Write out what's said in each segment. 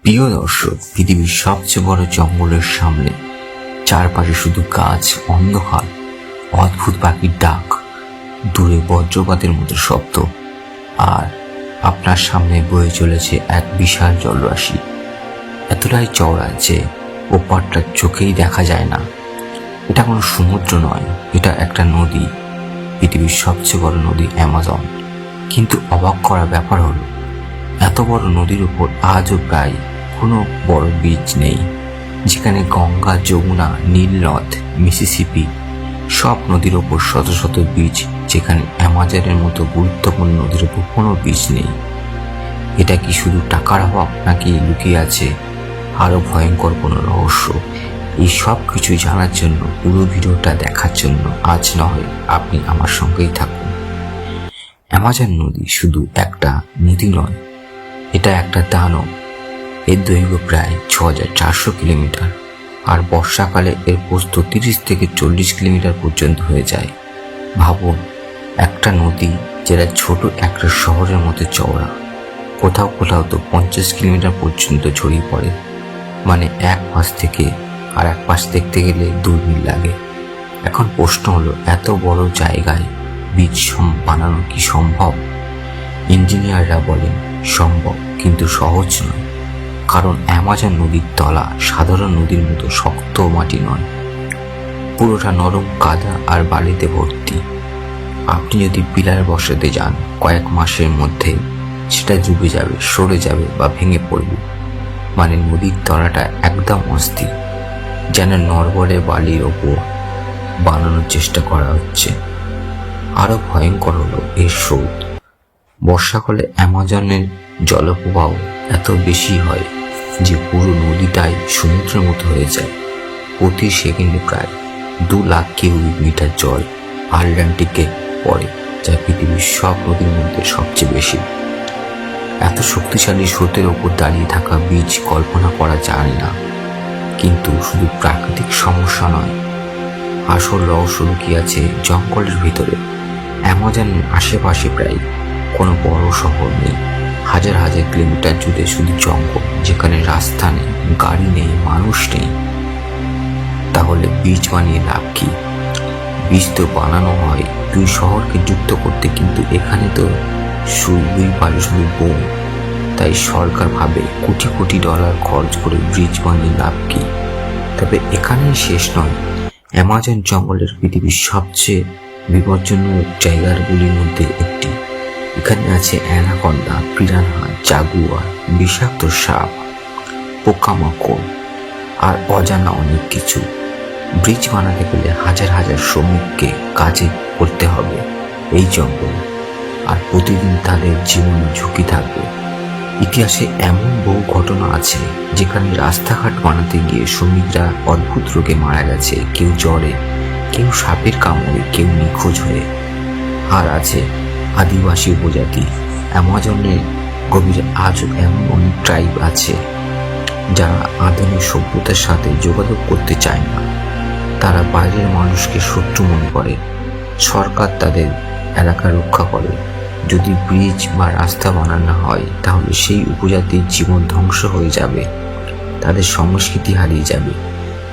প্রিয় দর্শক, পৃথিবীর সবচেয়ে বড় জঙ্গলের সামনে চারপাশে শুধু গাছ, অন্ধকার, অদ্ভুত পাখির ডাক, দূরে বজ্রপাতের মতো শব্দ, আর আপনার সামনে বয়ে চলেছে এক বিশাল জলরাশি, এতটাই চওড়া যে ওপারটা চোখেই দেখা যায় না। এটা কোনো সমুদ্র নয়, এটা একটা নদী, পৃথিবীর সবচেয়ে বড় নদী অ্যামাজন। কিন্তু অবাক করা ব্যাপার হলো, এত বড় নদীর উপর আজও প্রায় কোনো বড় বীজ নেই। যেখানে গঙ্গা, যমুনা, নীল নদ, মিসিসিপি সব নদীর ওপর শত শত বীজ, যেখানে অ্যামাজনের মতো গুরুত্বপূর্ণ নদীর ওপর কোনো বীজ নেই। এটা কি শুধু টাকার অভাব, নাকি লুকিয়ে আছে আরো ভয়ঙ্কর কোনো রহস্য? এই সব কিছু জানার জন্য, পুরো ভিডিওটা দেখার জন্য আজ নয় আপনি আমার সঙ্গেই থাকুন। অ্যামাজন নদী শুধু একটা নদী নয়, এটা একটা দানব। এর দৈর্ঘ্য প্রায় 6400 কিলোমিটার, আর বর্ষাকালে এর প্রস্থ 30 থেকে 40 কিলোমিটার পর্যন্ত হয়ে যায়। ভাবুন, একটা নদী যেটা ছোট একটা শহরের মতো চওড়া, কোথাও কোথাও তো 50 কিলোমিটার পর্যন্ত ছড়িয়ে পড়ে। মানে এক পাশ থেকে আর এক পাশ দেখতে গেলে 2 মিল লাগে। এখন প্রশ্ন হলো, এত বড় জায়গায় বীজ বানানো কি সম্ভব? ইঞ্জিনিয়াররা বলেন সম্ভব, কিন্তু সহজ নয়। কারণ অ্যামাজন নদীর তলা সাধারণ নদীর মতো শক্ত মাটি নয়, পুরোটা নরম কাদা আর বালিতে ভর্তি। আপনি যদি পিলার বসাতে যান, কয়েক মাসের মধ্যে সেটা ডুবে যাবে, সরে যাবে বা ভেঙে পড়বে। মানে নদীর তলাটা একদম অস্থির, যেন নড়বড়ে বালির ওপর বানানোর চেষ্টা করা হচ্ছে। আরো ভয়ঙ্কর হলো এর স্রোত। বর্ষাকালে অ্যামাজনের জলপ্রবাহ এত বেশি হয় যে পুরো নদীটাই সমুদ্রের মতো হয়ে যায়। প্রতি সেকেন্ডে প্রায় 2 লাখ কিউবিক মিটার জল আটলান্টিকে পড়ে, যা পৃথিবীর সব নদীর মধ্যে সবচেয়ে বেশি। এত শক্তিশালী স্রোতের ওপর দাঁড়িয়ে থাকা বীজ কল্পনা করা যায় না। কিন্তু শুধু প্রাকৃতিক সমস্যা নয়, আসল রহস্য লুকিয়ে আছে জঙ্গলের ভিতরে। অ্যামাজনের আশেপাশে প্রায় কোনো বড় শহর নেই, হাজার হাজার কিলোমিটার জুড়ে শুধু জঙ্গল, যেখানে রাস্তা নেই, গাড়ি নেই, মানুষ নেই। তাহলে বীজ বানিয়ে লাভ কি? বীজ তো বানানো হয় 2 শহরকে যুক্ত করতে, কিন্তু এখানে তো 2 পারে শুধু বোম। তাই সরকার ভাবে কোটি কোটি ডলার খরচ করে ব্রিজ বানিয়ে লাভ কি? তবে এখানেই শেষ নয়। অ্যামাজন জঙ্গলের পৃথিবীর সবচেয়ে বিপজ্জনক জায়গাগুলির মধ্যে একটি। এখানে আছে অ্যানাকন্ডা, পিরানহা, জাগুয়ার, বিষাক্ত সাপ, পোকামাকড় আর অজানা অনেক কিছু। ব্রিজ বানাতে গেলে হাজার হাজার শ্রমিককে কাজে করতে হবে এই জঙ্গলে, আর প্রতিদিন তাদের জীবনে ঝুঁকি থাকবে। ইতিহাসে এমন বহু ঘটনা আছে যেখানে রাস্তাঘাট বানাতে গিয়ে শ্রমিকরা অদ্ভুত রোগে মারা গেছে, কেউ জ্বরে, কেউ সাপের কামড়ে, কেউ নিখোঁজ হয়ে। আর আছে আদিবাসী উপজাতি। অ্যামাজনের গভীরে আজও এমন অনেক ট্রাইব আছে যারা আধুনিক সভ্যতার সাথে যোগাযোগ করতে চায় না। তারা বাইরের মানুষকে শত্রু মনে করে। সরকার তাদের এলাকা রক্ষা করে। যদি ব্রিজ বা রাস্তা বানানো হয়, তাহলে সেই উপজাতির জীবন ধ্বংস হয়ে যাবে, তাদের সংস্কৃতি হারিয়ে যাবে।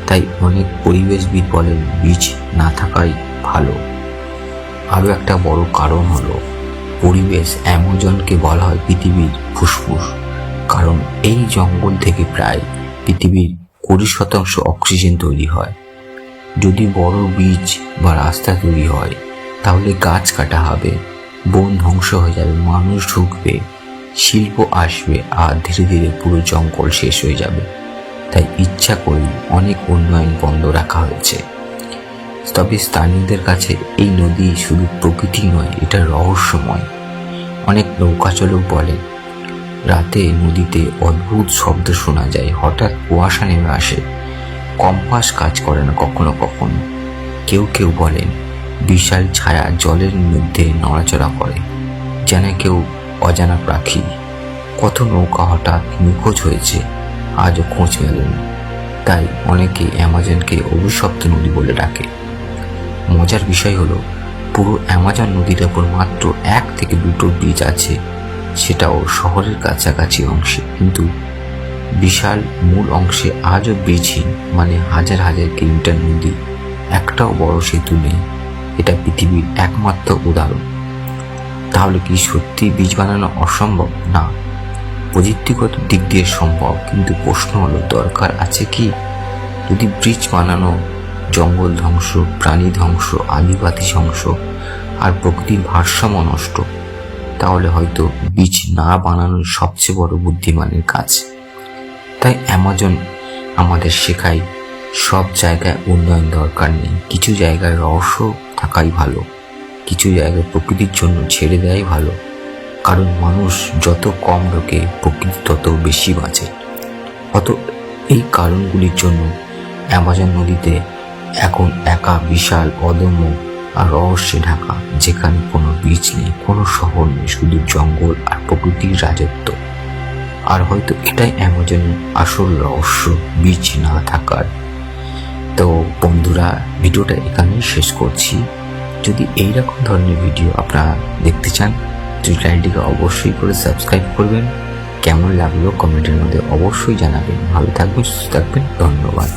তাই অনেক পরিবেশবিদ বলেন বীজ না থাকাই ভালো। আরও একটা বড় কারণ হলো পরিবেশ। অ্যামাজনকে বলা হয় পৃথিবীর ফুসফুস, কারণ এই জঙ্গল থেকে প্রায় পৃথিবীর 20% অক্সিজেন তৈরি হয়। যদি বড় বীজ বা রাস্তা তৈরি হয়, তাহলে গাছ কাটা হবে, বন ধ্বংস হয়ে যাবে, মানুষ ঢুকবে, শিল্প আসবে, আর ধীরে ধীরে পুরো জঙ্গল শেষ হয়ে যাবে। তাই ইচ্ছা করেই অনেক উন্নয়ন বন্ধ রাখা হয়েছে। তবে স্থানীয়দের কাছে এই নদী শুধু প্রকৃতি নয়, এটা রহস্যময়। অনেক নৌকাচালক বলে রাতে নদীতে অদ্ভুত শব্দ শোনা যায়, হঠাৎ কুয়াশা নেমে আসে, কম্পাস কাজ করে না কখনো কখনো। কেউ কেউ বলেন বিশাল ছায়া জলের মধ্যে নড়াচড়া করে, যেন কেউ অজানা পাখি। কত নৌকা হঠাৎ নিখোঁজ হয়েছে, আজও খোঁজ মেলেনি। তাই অনেকে অ্যামাজনকে অভিশপ্ত নদী বলে ডাকে। মজার বিষয় হলো, পুরো অ্যামাজন নদীর ওপর মাত্র 1 থেকে 2টো ব্রিজ আছে, সেটাও শহরের কাছাকাছি অংশে। কিন্তু বিশাল মূল অংশে আজও বীজহীন, মানে হাজার হাজার কিলোমিটার নদী, একটাও বড় সেতু নেই। এটা পৃথিবীর একমাত্র উদাহরণ। তাহলে কি সত্যি বীজ বানানো অসম্ভব? না, প্রযুক্তিগত দিক দিয়ে সম্ভব, কিন্তু প্রশ্ন হলো দরকার আছে কি? যদি ব্রিজ বানানো জঙ্গল ধ্বংস, প্রাণী ধ্বংস, আদিবাসী ধ্বংস আর প্রকৃতির ভারসাম্য নষ্ট, তাহলে হয়তো বীজ না বানানোই সবচেয়ে বড় বুদ্ধিমানের কাজ। তাই অ্যামাজন আমাদের শেখায় সব জায়গায় উন্নয়ন দরকার নেই, কিছু জায়গায় রহস্য থাকাই ভালো, কিছু জায়গায় প্রকৃতির জন্য ছেড়ে দেওয়াই ভালো। কারণ মানুষ যত কম ঢোকে প্রকৃতি তত বেশি বাঁচে। অত এই কারণগুলির জন্য অ্যামাজন নদীতে এখন একা বিশাল অদম্য আর রহস্যে ঢাকা, যেখানে কোনো বীজ নেই, কোনো শহর নেই, শুধু জঙ্গল আর প্রকৃতির রাজত্ব। আর হয়তো এটাই অ্যামাজনের আসল রহস্য, বীজ না থাকার। তো বন্ধুরা, ভিডিওটা এখানেই শেষ করছি। যদি এইরকম ধরনের ভিডিও আপনারা দেখতে চান, চ্যানেলটিকে অবশ্যই করে সাবস্ক্রাইব করবেন। কেমন লাগলো কমেন্টের মধ্যে অবশ্যই জানাবেন। ভালো থাকবেন, সুস্থ থাকবেন, ধন্যবাদ।